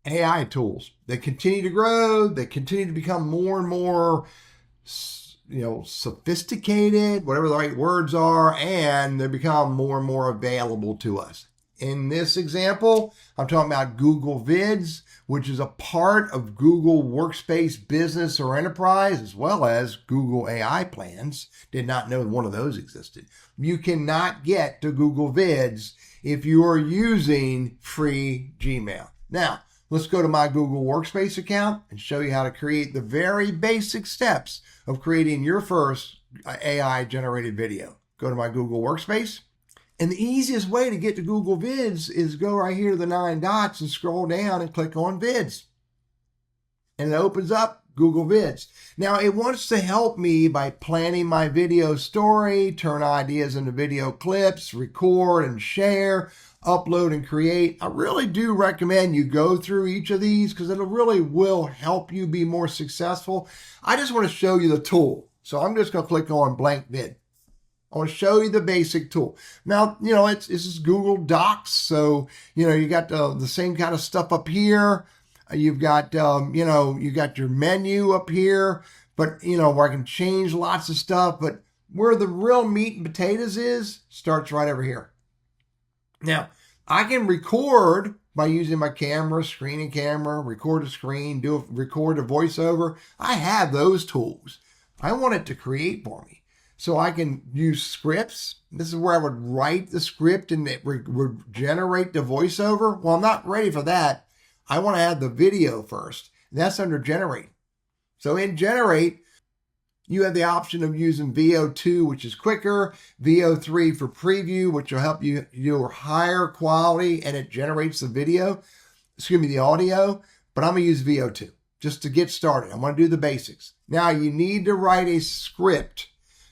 AI tools. They continue to grow. They continue to become more and more, sophisticated, whatever the right words are, and they become more and more available to us. In this example, I'm talking about Google Vids, which is a part of Google Workspace Business or Enterprise, as well as Google AI Plans. Did not know one of those existed. You cannot get to Google Vids if you are using free Gmail. Now, let's go to my Google Workspace account and show you how to create the very basic steps of creating your first AI-generated video. Go to my Google Workspace. And the easiest way to get to Google Vids is go right here to the 9 dots and scroll down and click on Vids. And it opens up Google Vids. Now, it wants to help me by planning my video story, turn ideas into video clips, record and share, upload and create. I really do recommend you go through each of these because it really will help you be more successful. I just want to show you the tool. So I'm just going to click on blank vid. I want to show you the basic tool. Now, this is Google Docs. So, you got the same kind of stuff up here. You've got, you got your menu up here, but, where I can change lots of stuff. But where the real meat and potatoes is, starts right over here. Now, I can record by using my camera, screen and camera, record a screen, record a voiceover. I have those tools. I want it to create for me. So I can use scripts. This is where I would write the script and it would generate the voiceover. Well, I'm not ready for that. I want to add the video first. And that's under Generate. So in Generate, you have the option of using VO2, which is quicker, VO3 for preview, which will help you do a higher quality and it generates the audio. But I'm going to use VO2 just to get started. I want to do the basics. Now you need to write a script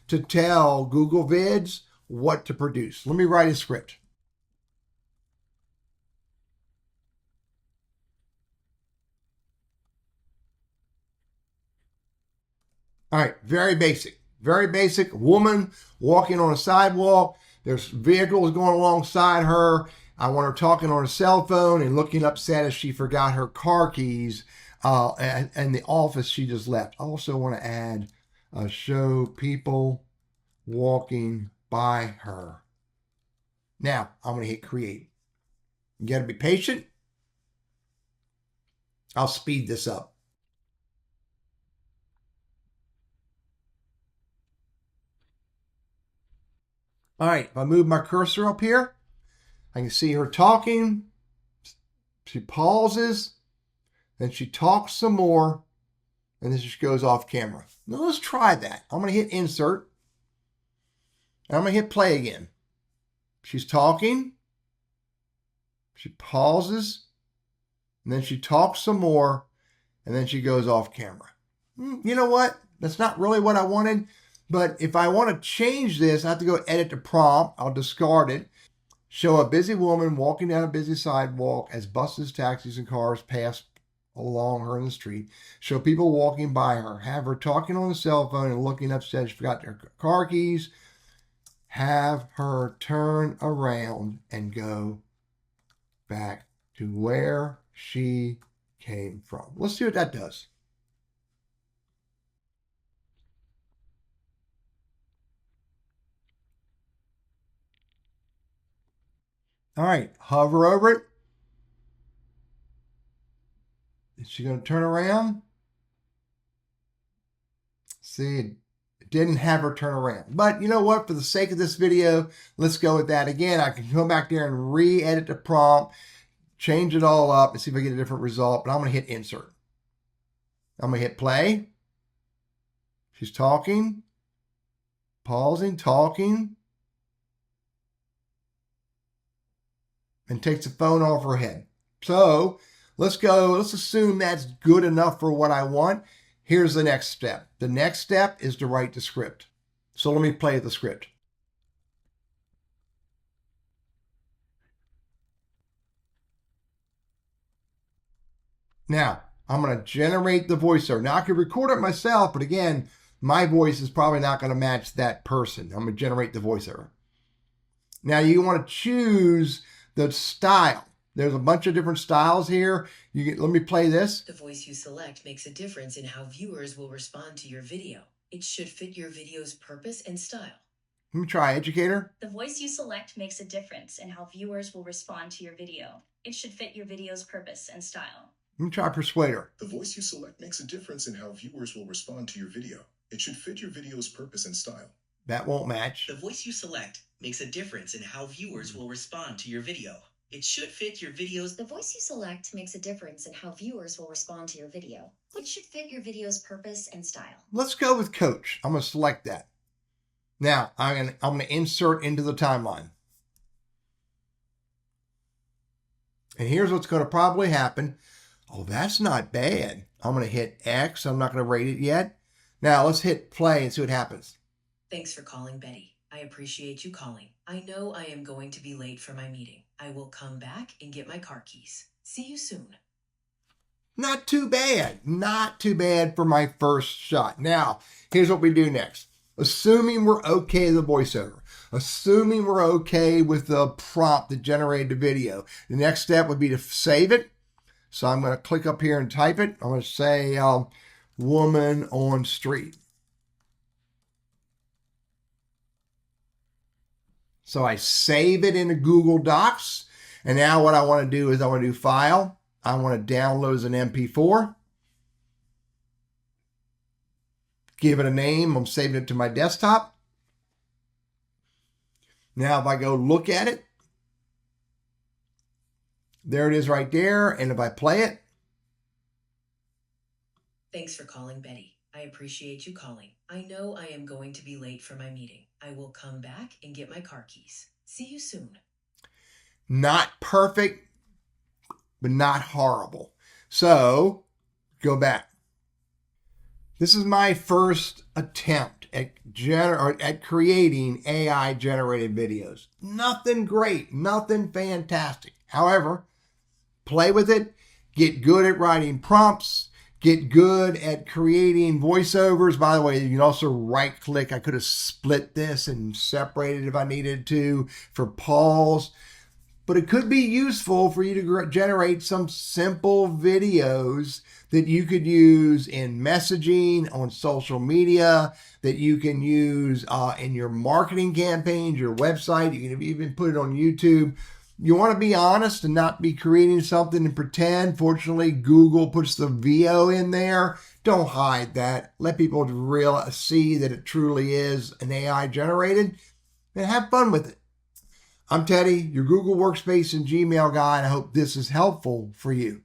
to tell Google Vids what to produce. Let me write a script. All right, very basic. Very basic. Woman walking on a sidewalk. There's vehicles going alongside her. I want her talking on a cell phone and looking upset as she forgot her car keys and the office she just left. I also want to add show people walking by her. Now, I'm going to hit create. You got to be patient. I'll speed this up. All right, if I move my cursor up here, I can see her talking. She pauses, then she talks some more, and then she goes off camera. Now let's try that. I'm going to hit insert, and I'm going to hit play again. She's talking, she pauses, and then she talks some more, and then she goes off camera. You know what? That's not really what I wanted. But if I want to change this, I have to go edit the prompt. I'll discard it. Show a busy woman walking down a busy sidewalk as buses, taxis, and cars pass along her in the street. Show people walking by her. Have her talking on the cell phone and looking upset. She forgot her car keys. Have her turn around and go back to where she came from. Let's see what that does. All right, hover over it. Is she going to turn around? See, it didn't have her turn around. But you know what? For the sake of this video, let's go with that again. I can go back there and re-edit the prompt, change it all up, and see if I get a different result. But I'm going to hit insert. I'm going to hit play. She's talking, pausing, talking, and takes the phone off her head. So let's go. Let's assume that's good enough for what I want. Here's the next step. The next step is to write the script. So let me play the script. Now, I'm going to generate the voiceover. Now, I can record it myself, but again, my voice is probably not going to match that person. I'm going to generate the voiceover. Now, you want to choose the style. There's a bunch of different styles here. Let me play this. The voice you select makes a difference in how viewers will respond to your video. It should fit your video's purpose and style. Let me try educator. The voice you select makes a difference in how viewers will respond to your video. It should fit your video's purpose and style. Let me try persuader. The voice you select makes a difference in how viewers will respond to your video. It should fit your video's purpose and style. That won't match. The voice you select makes a difference in how viewers will respond to your video. It should fit your video's... The voice you select makes a difference in how viewers will respond to your video. It should fit your video's purpose and style. Let's go with coach. I'm going to select that. Now, I'm going to insert into the timeline. And here's what's going to probably happen. Oh, that's not bad. I'm going to hit X. I'm not going to rate it yet. Now, let's hit play and see what happens. Thanks for calling, Betty. I appreciate you calling. I know I am going to be late for my meeting. I will come back and get my car keys. See you soon. Not too bad. Not too bad for my first shot. Now, here's what we do next. Assuming we're okay with the voiceover, assuming we're okay with the prompt that generated the video, the next step would be to save it. So I'm going to click up here and type it. I'm going to say woman on street. So I save it into Google Docs. And now what I want to do is I want to do file. I want to download as an MP4. Give it a name. I'm saving it to my desktop. Now if I go look at it, there it is right there. And if I play it. Thanks for calling, Betty. I appreciate you calling. I know I am going to be late for my meeting. I will come back and get my car keys. See you soon. Not perfect, but not horrible. So go back. This is my first attempt at creating AI generated videos. Nothing great, nothing fantastic. However, play with it, get good at writing prompts, get good at creating voiceovers. By the way, you can also right click. I could have split this and separated if I needed to for pause. But it could be useful for you to generate some simple videos that you could use in messaging, on social media, that you can use in your marketing campaigns, your website. You can even put it on YouTube. You want to be honest and not be creating something and pretend. Fortunately, Google puts the VO in there. Don't hide that. Let people see that it truly is an AI generated, and have fun with it. I'm Teddy, your Google Workspace and Gmail guy, and I hope this is helpful for you.